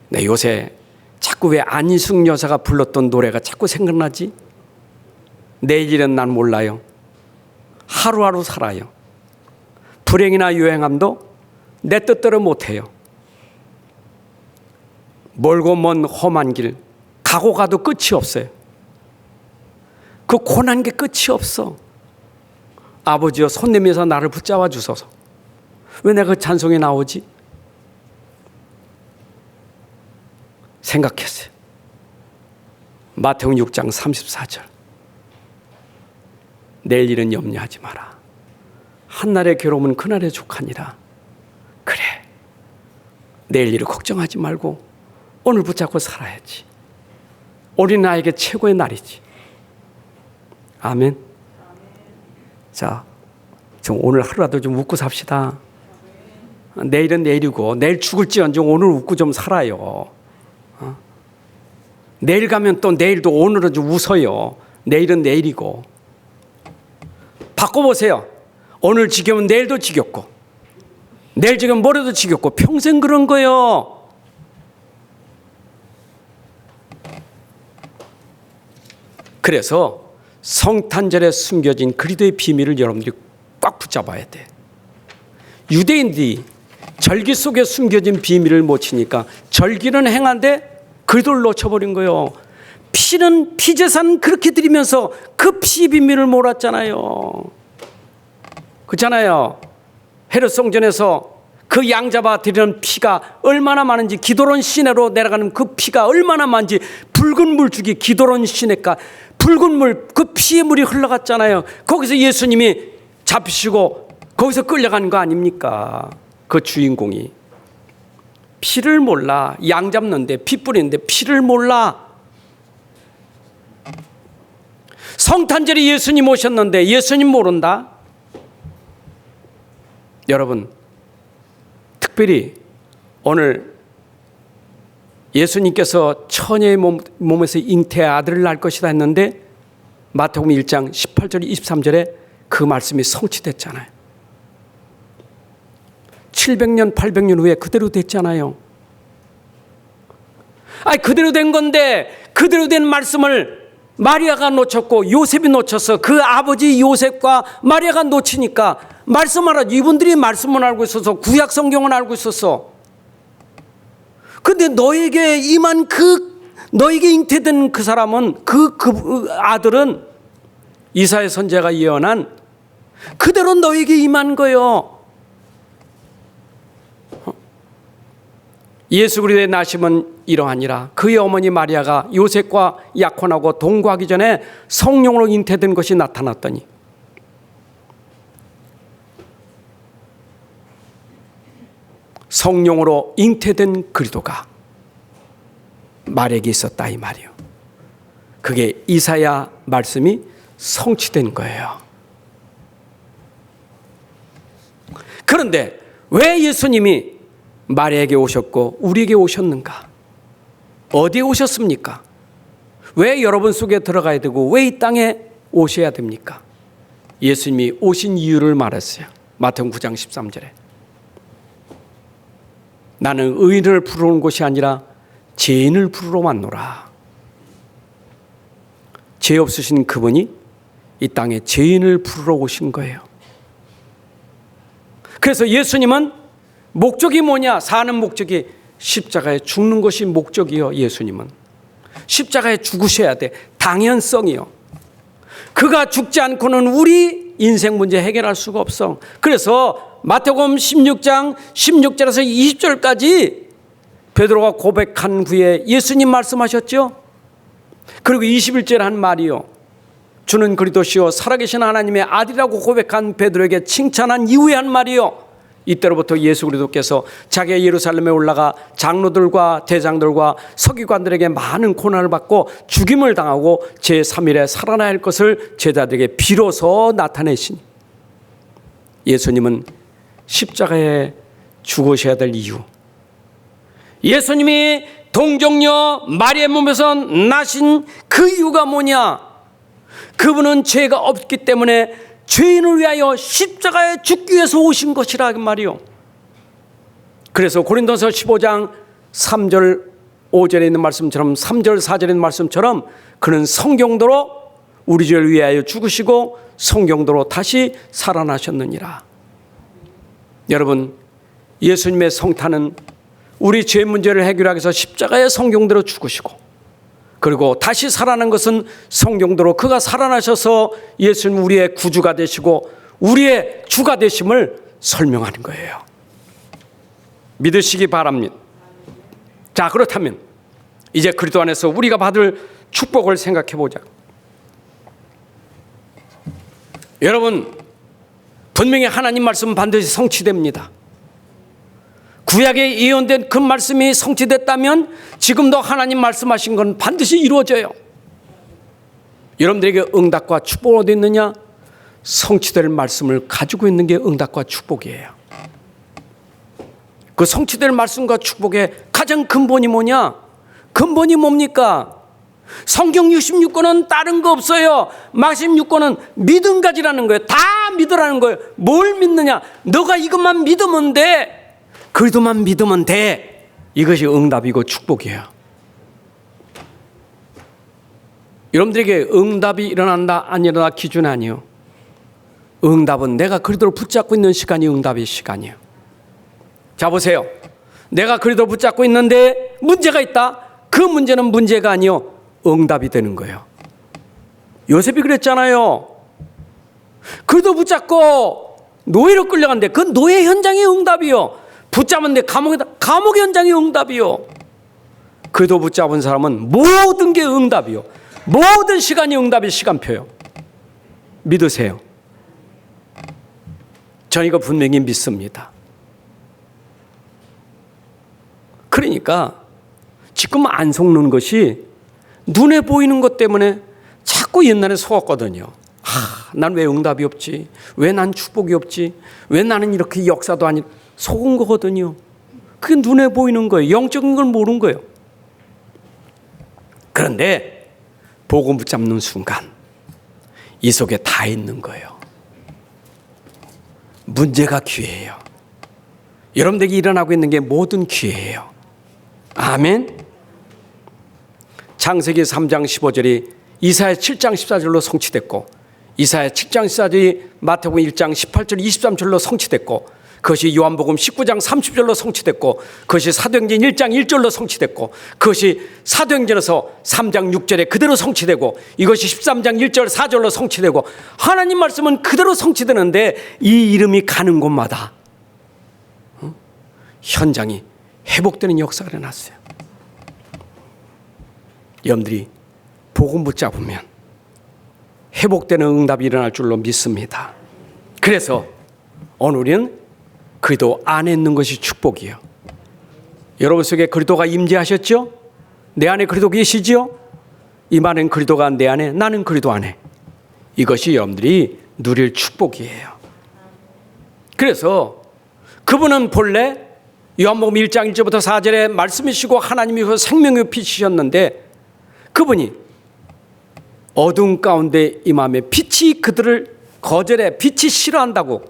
내 요새 자꾸 왜 안희숙 여사가 불렀던 노래가 자꾸 생각나지? 내일은 난 몰라요. 하루하루 살아요. 불행이나 유행함도 내 뜻대로 못해요. 멀고 먼 험한 길 가고 가도 끝이 없어요. 그 고난 게 끝이 없어. 아버지여 손 내밀어서 나를 붙잡아 주소서. 왜 내가 그 찬송이 나오지? 생각했어요. 마태복음 6장 34절. 내일 일은 염려하지 마라. 한날의 괴로움은 그날의 족하니라. 그래, 내일 일을 걱정하지 말고 오늘 붙잡고 살아야지. 우리 나에게 최고의 날이지. 아멘. 자, 좀 오늘 하루라도 좀 웃고 삽시다. 내일은 내일이고 내일 죽을지언정 오늘 웃고 좀 살아요. 내일 가면 또 내일도 오늘은 좀 웃어요. 내일은 내일이고. 바꿔보세요. 오늘 지겨우면 내일도 지겹고 내일 지겨우면 모레도 지겹고 평생 그런 거예요. 그래서 성탄절에 숨겨진 그리스도의 비밀을 여러분들이 꽉 붙잡아야 돼. 유대인들이 절기 속에 숨겨진 비밀을 못 치니까 절기는 행한데 그리스도를 놓쳐버린 거예요. 피제사는 그렇게 드리면서 그 피 비밀을 몰랐잖아요. 그렇잖아요. 헤롯 성전에서 그 양 잡아 드리는 피가 얼마나 많은지, 기도론 시내로 내려가는 그 피가 얼마나 많은지, 붉은 물줄기 기도론 시내가 붉은 물, 그 피의 물이 흘러갔잖아요. 거기서 예수님이 잡히시고 거기서 끌려간 거 아닙니까? 그 주인공이 피를 몰라. 양 잡는데 피 뿌리는데 피를 몰라. 성탄절에 예수님 오셨는데 예수님 모른다? 여러분, 특별히 오늘 예수님께서 처녀의 몸에서 잉태의 아들을 낳을 것이다 했는데 마태복음 1장 18절 23절에 그 말씀이 성취됐잖아요. 700년 800년 후에 그대로 됐잖아요. 그대로 된 건데 그대로 된 말씀을 마리아가 놓쳤고 요셉이 놓쳐서 그 아버지 요셉과 마리아가 놓치니까 말씀하라. 이분들이 말씀을 알고 있어서 구약 성경을 알고 있었어. 근데 너에게 임한 너에게 잉태된 그 사람은 그 아들은 이사야 선지자가 예언한 그대로 너에게 임한 거예요. 예수 그리스도의 나심은 이러하니라. 그의 어머니 마리아가 요셉과 약혼하고 동거하기 전에 성령으로 잉태된 것이 나타났더니 성령으로 잉태된 그리스도가 마리아에게 있었다 이 말이요. 그게 이사야 말씀이 성취된 거예요. 그런데 왜 예수님이 마리아에게 오셨고 우리에게 오셨는가? 어디에 오셨습니까? 왜 여러분 속에 들어가야 되고 왜 이 땅에 오셔야 됩니까? 예수님이 오신 이유를 말했어요. 마태복음 9장 13절에 나는 의인을 부르러 온 것이 아니라 죄인을 부르러 왔노라. 죄 없으신 그분이 이 땅에 죄인을 부르러 오신 거예요. 그래서 예수님은 목적이 뭐냐? 사는 목적이 십자가에 죽는 것이 목적이요. 예수님은 십자가에 죽으셔야 돼. 당연성이요. 그가 죽지 않고는 우리 인생 문제 해결할 수가 없어. 그래서 마태복음 16장 16절에서 20절까지 베드로가 고백한 후에 예수님 말씀하셨죠. 그리고 21절에 한 말이요. 주는 그리스도시요 살아계신 하나님의 아들이라고 고백한 베드로에게 칭찬한 이후에 한 말이요. 이때로부터 예수 그리스도께서 자기가 예루살렘에 올라가 장로들과 대장들과 서기관들에게 많은 고난을 받고 죽임을 당하고 제3일에 살아나야 할 것을 제자들에게 비로소 나타내시니, 예수님은 십자가에 죽으셔야 될 이유, 예수님이 동정녀 마리의 몸에서 나신 그 이유가 뭐냐? 그분은 죄가 없기 때문에 죄인을 위하여 십자가에 죽기 위해서 오신 것이라 그 말이요. 그래서 고린도서 15장 3절 5절에 있는 말씀처럼, 3절 4절에 있는 말씀처럼 그는 성경도로 우리 죄를 위하여 죽으시고 성경도로 다시 살아나셨느니라. 여러분, 예수님의 성탄은 우리 죄 문제를 해결하기 위해서 십자가의 성경대로 죽으시고, 그리고 다시 살아난 것은 성경대로 그가 살아나셔서 예수님 우리의 구주가 되시고 우리의 주가 되심을 설명하는 거예요. 믿으시기 바랍니다. 자, 그렇다면 이제 그리스도 안에서 우리가 받을 축복을 생각해 보자. 여러분, 분명히 하나님 말씀은 반드시 성취됩니다. 구약에 예언된 그 말씀이 성취됐다면 지금도 하나님 말씀하신 건 반드시 이루어져요. 여러분들에게 응답과 축복은 어디 있느냐? 성취될 말씀을 가지고 있는 게 응답과 축복이에요. 그 성취될 말씀과 축복의 가장 근본이 뭐냐? 근본이 뭡니까? 성경 66권은 다른 거 없어요. 마심 6권은 믿음 가지라는 거예요. 다 믿으라는 거예요. 뭘 믿느냐? 너가 이것만 믿으면 돼. 그리도만 믿으면 돼. 이것이 응답이고 축복이에요. 여러분들에게 응답이 일어난다 안 일어나 기준 아니에요. 응답은 내가 그리스도를 붙잡고 있는 시간이 응답의 시간이에요. 자, 보세요. 내가 그리스도를 붙잡고 있는데 문제가 있다. 그 문제는 문제가 아니요, 응답이 되는 거예요. 요셉이 그랬잖아요. 그리스도 붙잡고 노예로 끌려갔는데 그 노예 현장의 응답이요. 붙잡았는데 감옥의 현장의 응답이요. 그리스도 붙잡은 사람은 모든 게 응답이요. 모든 시간이 응답의 시간표요. 믿으세요. 전 이거 분명히 믿습니다. 그러니까 지금 안 속는 것이 눈에 보이는 것 때문에 자꾸 옛날에 속았거든요. 난 왜 응답이 없지? 왜 난 축복이 없지? 왜 나는 이렇게 역사도 아니, 속은 거거든요. 그게 눈에 보이는 거예요. 영적인 걸 모르는 거예요. 그런데 복음 붙잡는 순간 이 속에 다 있는 거예요. 문제가 기회예요. 여러분들에게 일어나고 있는 게 모든 기회예요. 아멘. 창세기 3장 15절이 이사야 7장 14절로 성취됐고, 이사야 7장 14절이 마태복음 1장 18절 23절로 성취됐고, 그것이 요한복음 19장 30절로 성취됐고, 그것이 사도행전 1장 1절로 성취됐고, 그것이 사도행전에서 3장 6절에 그대로 성취되고, 이것이 13장 1절 4절로 성취되고, 하나님 말씀은 그대로 성취되는데 이 이름이 가는 곳마다 현장이 회복되는 역사가 일어났어요. 여러분들이 복음 붙잡으면 회복되는 응답이 일어날 줄로 믿습니다. 그래서 오늘 우리는 그리스도 안에 있는 것이 축복이에요. 여러분 속에 그리스도가 임재하셨죠? 내 안에 그리스도 계시죠? 이 말은 그리스도가 내 안에, 나는 그리스도 안에. 이것이 여러분들이 누릴 축복이에요. 그래서 그분은 본래 요한복음 1장 1절부터 4절에 말씀이시고 하나님이 생명의 빛이셨는데, 그분이 어두운 가운데 임함에 빛이 그들을 거절해, 빛이 싫어한다고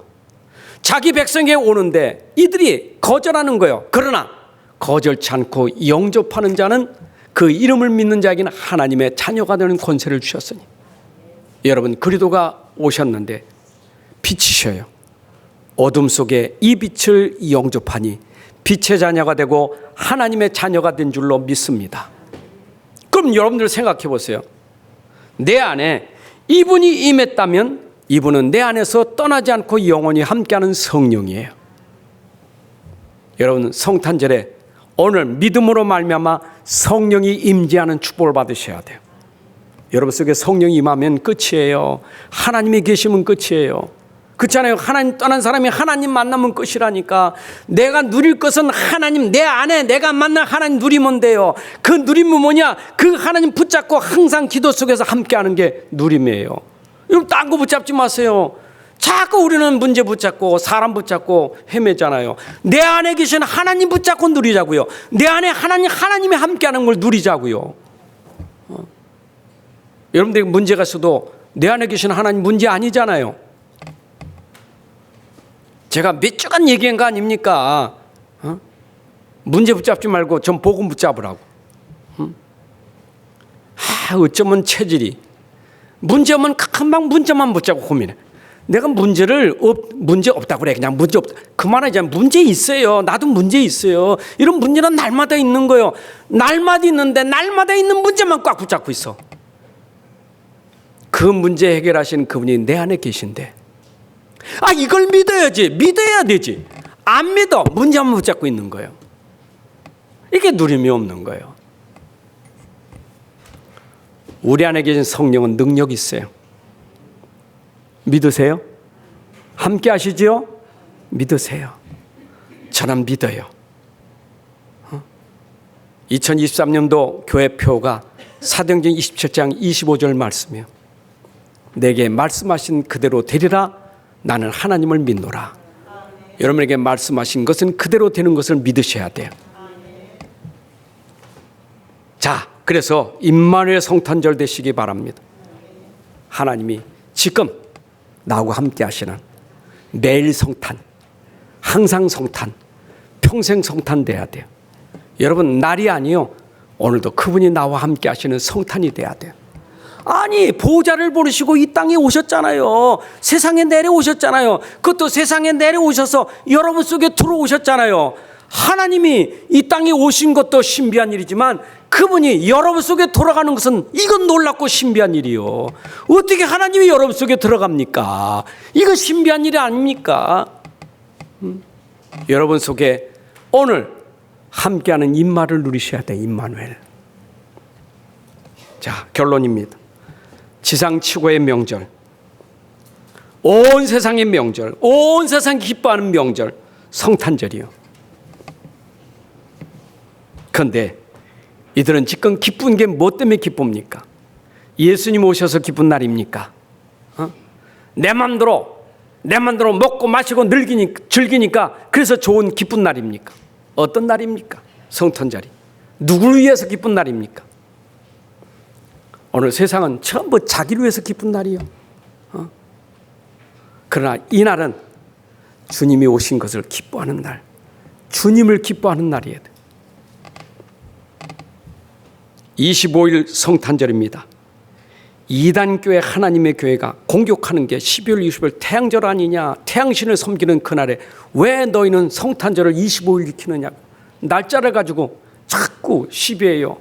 자기 백성에게 오는데 이들이 거절하는 거예요. 그러나 거절치 않고 영접하는 자는, 그 이름을 믿는 자에게는 하나님의 자녀가 되는 권세를 주셨으니, 여러분 그리스도가 오셨는데 빛이셔요. 어둠 속에 이 빛을 영접하니 빛의 자녀가 되고 하나님의 자녀가 된 줄로 믿습니다. 그럼 여러분들 생각해 보세요. 내 안에 이분이 임했다면 이분은 내 안에서 떠나지 않고 영원히 함께하는 성령이에요. 여러분 성탄절에 오늘 믿음으로 말미암아 성령이 임재하는 축복을 받으셔야 돼요. 여러분 속에 성령이 임하면 끝이에요. 하나님이 계시면 끝이에요. 그렇잖아요. 하나님 떠난 사람이 하나님 만나면 끝이라니까. 내가 누릴 것은 하나님, 내 안에 내가 만난 하나님 누리면 돼요. 그 누림은 뭐냐? 그 하나님 붙잡고 항상 기도 속에서 함께하는 게 누림이에요. 여러분 딴 거 붙잡지 마세요. 자꾸 우리는 문제 붙잡고 사람 붙잡고 헤매잖아요. 내 안에 계신 하나님 붙잡고 누리자고요. 내 안에 하나님이 함께하는 걸 누리자고요. 여러분들이 문제가 있어도 내 안에 계신 하나님 문제 아니잖아요. 제가 몇 주간 얘기한 거 아닙니까? 문제 붙잡지 말고 전 복음 붙잡으라고. 어쩌면 체질이 문제 오면 금방 문제만 붙잡고 고민해. 내가 문제 없다고 그래. 그냥 문제 없다. 그만하자. 문제 있어요. 나도 문제 있어요. 이런 문제는 날마다 있는 거예요. 날마다 있는데 날마다 있는 문제만 꽉 붙잡고 있어. 그 문제 해결하시는 그분이 내 안에 계신데, 이걸 믿어야지. 믿어야 되지. 안 믿어. 문제만 붙잡고 있는 거예요. 이게 누림이 없는 거예요. 우리 안에 계신 성령은 능력이 있어요. 믿으세요? 함께 하시죠? 믿으세요. 저는 믿어요. 2023년도 교회 표가 사도행전 27장 25절 말씀이에요. 내게 말씀하신 그대로 되리라. 나는 하나님을 믿노라. 여러분에게 말씀하신 것은 그대로 되는 것을 믿으셔야 돼요. 자, 그래서 임마누엘 성탄절 되시기 바랍니다. 하나님이 지금 나하고 함께 하시는 매일 성탄, 항상 성탄, 평생 성탄 돼야 돼요. 여러분 날이 아니요, 오늘도 그분이 나와 함께 하시는 성탄이 돼야 돼요. 아니 보호자를 부르시고 이 땅에 오셨잖아요. 세상에 내려오셨잖아요. 그것도 세상에 내려오셔서 여러분 속에 들어오셨잖아요. 하나님이 이 땅에 오신 것도 신비한 일이지만 그분이 여러분 속에 들어가는 것은 이건 놀랍고 신비한 일이요. 어떻게 하나님이 여러분 속에 들어갑니까? 이거 신비한 일이 아닙니까? 여러분 속에 오늘 함께하는 임마를 누리셔야 돼. 임마누엘. 자, 결론입니다. 지상 최고의 명절, 온 세상의 명절, 온 세상이 기뻐하는 명절, 성탄절이요. 그런데 이들은 지금 기쁜 게 뭐 때문에 기쁩니까? 예수님 오셔서 기쁜 날입니까? 내 맘대로 먹고 마시고 즐기니까 그래서 좋은 기쁜 날입니까? 어떤 날입니까? 성탄절이. 누구를 위해서 기쁜 날입니까? 오늘 세상은 전부 자기를 위해서 기쁜 날이요. 그러나 이 날은 주님이 오신 것을 기뻐하는 날, 주님을 기뻐하는 날이에요. 25일 성탄절입니다. 이단교회 하나님의 교회가 공격하는 게 12월 20일 태양절 아니냐, 태양신을 섬기는 그날에 왜 너희는 성탄절을 25일 지키느냐, 날짜를 가지고 자꾸 시비해요.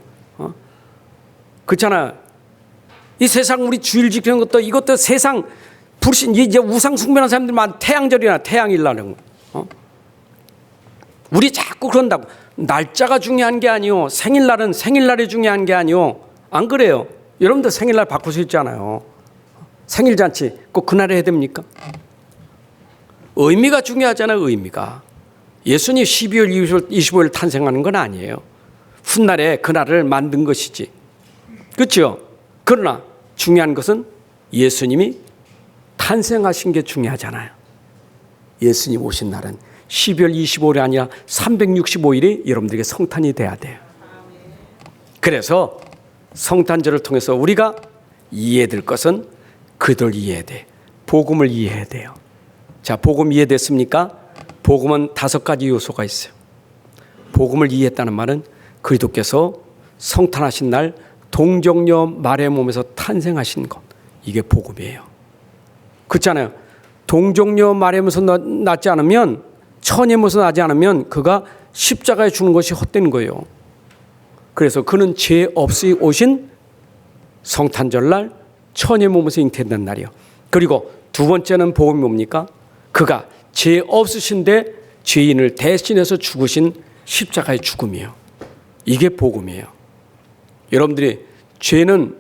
그렇잖아. 이 세상 우리 주일 지키는 것도 이것도 세상 불신, 이제 우상 숭배하는 사람들만 태양절이나 태양일라는 거. 우리 자꾸 그런다고. 날짜가 중요한 게 아니요, 생일날은 생일날이 중요한 게 아니요. 안 그래요? 여러분들 생일날 바꿀 수 있잖아요. 생일잔치 꼭 그날에 해야 됩니까? 의미가 중요하잖아요. 의미가. 예수님 12월 25일 탄생하는 건 아니에요. 훗날에 그날을 만든 것이지. 그렇죠? 그러나 중요한 것은 예수님이 탄생하신 게 중요하잖아요. 예수님 오신 날은 12월 25일이 아니라 365일이 여러분들에게 성탄이 돼야 돼요. 그래서 성탄절을 통해서 우리가 이해될 것은 그들 이해해야 돼. 복음을 이해해야 돼요. 자, 복음 이해됐습니까? 복음은 5가지 요소가 있어요. 복음을 이해했다는 말은 그리스도께서 성탄하신 날 동정녀 마리아의 몸에서 탄생하신 것, 이게 복음이에요. 그렇잖아요. 동정녀 마리아의 몸에서 낳지 않으면, 처녀의 몸에서 나지 않으면 그가 십자가에 죽는 것이 헛된 거예요. 그래서 그는 죄 없이 오신 성탄절날 처녀의 몸에서 잉태된 날이에요. 그리고 두 번째는 복음이 뭡니까? 그가 죄 없으신데 죄인을 대신해서 죽으신 십자가의 죽음이에요. 이게 복음이에요. 여러분들이 죄는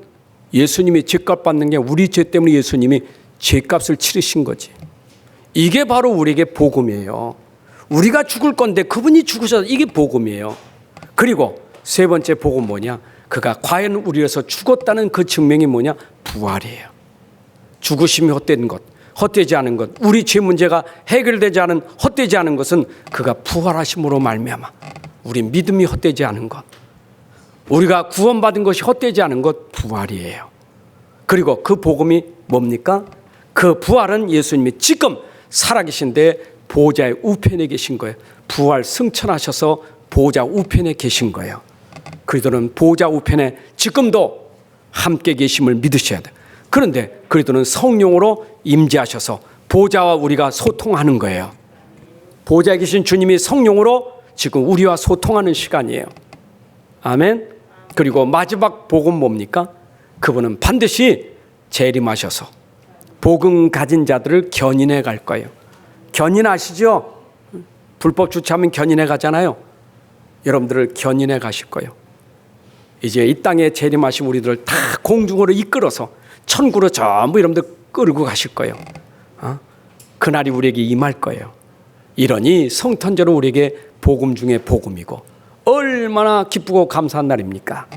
예수님이 죄값 받는 게, 우리 죄 때문에 예수님이 죄값을 치르신 거지. 이게 바로 우리에게 복음이에요. 우리가 죽을 건데 그분이 죽으셔서 이게 복음이에요. 그리고 세 번째 복음 뭐냐? 그가 과연 우리 위해서 죽었다는 그 증명이 뭐냐? 부활이에요. 죽으심이 헛된 것, 헛되지 않은 것, 우리 죄 문제가 해결되지 않은 헛되지 않은 것은 그가 부활하심으로 말미암아 우리 믿음이 헛되지 않은 것, 우리가 구원받은 것이 헛되지 않은 것, 부활이에요. 그리고 그 복음이 뭡니까? 그 부활은 예수님이 지금 살아계신데 보좌의 우편에 계신 거예요. 부활 승천하셔서 보좌 우편에 계신 거예요. 그리스도는 보좌 우편에 지금도 함께 계심을 믿으셔야 돼요. 그런데 그리스도는 성령으로 임재하셔서 보좌와 우리가 소통하는 거예요. 보좌에 계신 주님이 성령으로 지금 우리와 소통하는 시간이에요. 아멘. 그리고 마지막 복음 뭡니까? 그분은 반드시 재림하셔서 복음 가진 자들을 견인해 갈 거예요. 견인 아시죠? 불법 주차하면 견인해 가잖아요. 여러분들을 견인해 가실 거예요. 이제 이 땅에 재림하신 우리들을 다 공중으로 이끌어서 천국으로 전부 여러분들 끌고 가실 거예요. 그날이 우리에게 임할 거예요. 이러니 성탄절은 우리에게 복음 중에 복음이고 얼마나 기쁘고 감사한 날입니까?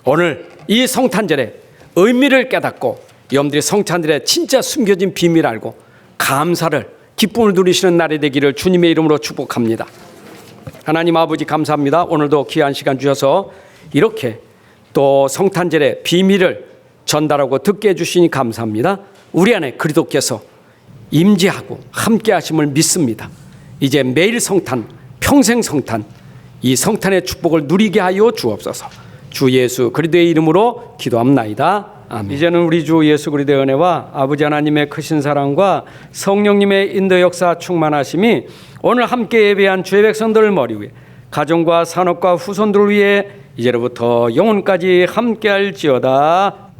오늘 이 성탄절에 의미를 깨닫고 여러분들이 성탄절에 진짜 숨겨진 비밀을 알고 감사를, 기쁨을 누리시는 날이 되기를 주님의 이름으로 축복합니다. 하나님 아버지 감사합니다. 오늘도 귀한 시간 주셔서 이렇게 또 성탄절의 비밀을 전달하고 듣게 해주시니 감사합니다. 우리 안에 그리스도께서 임재하고 함께 하심을 믿습니다. 이제 매일 성탄, 평생 성탄, 이 성탄의 축복을 누리게 하여 주옵소서. 주 예수 그리스도의 이름으로 기도합나이다. 아멘. 이제는 우리 주 예수 그리스도의 은혜와 아버지 하나님의 크신 사랑과 성령님의 인도 역사 충만하심이 오늘 함께 예배한 주의 백성들 머리 위에 가정과 산업과 후손들을 위해 이제로부터 영혼까지 함께할지어다.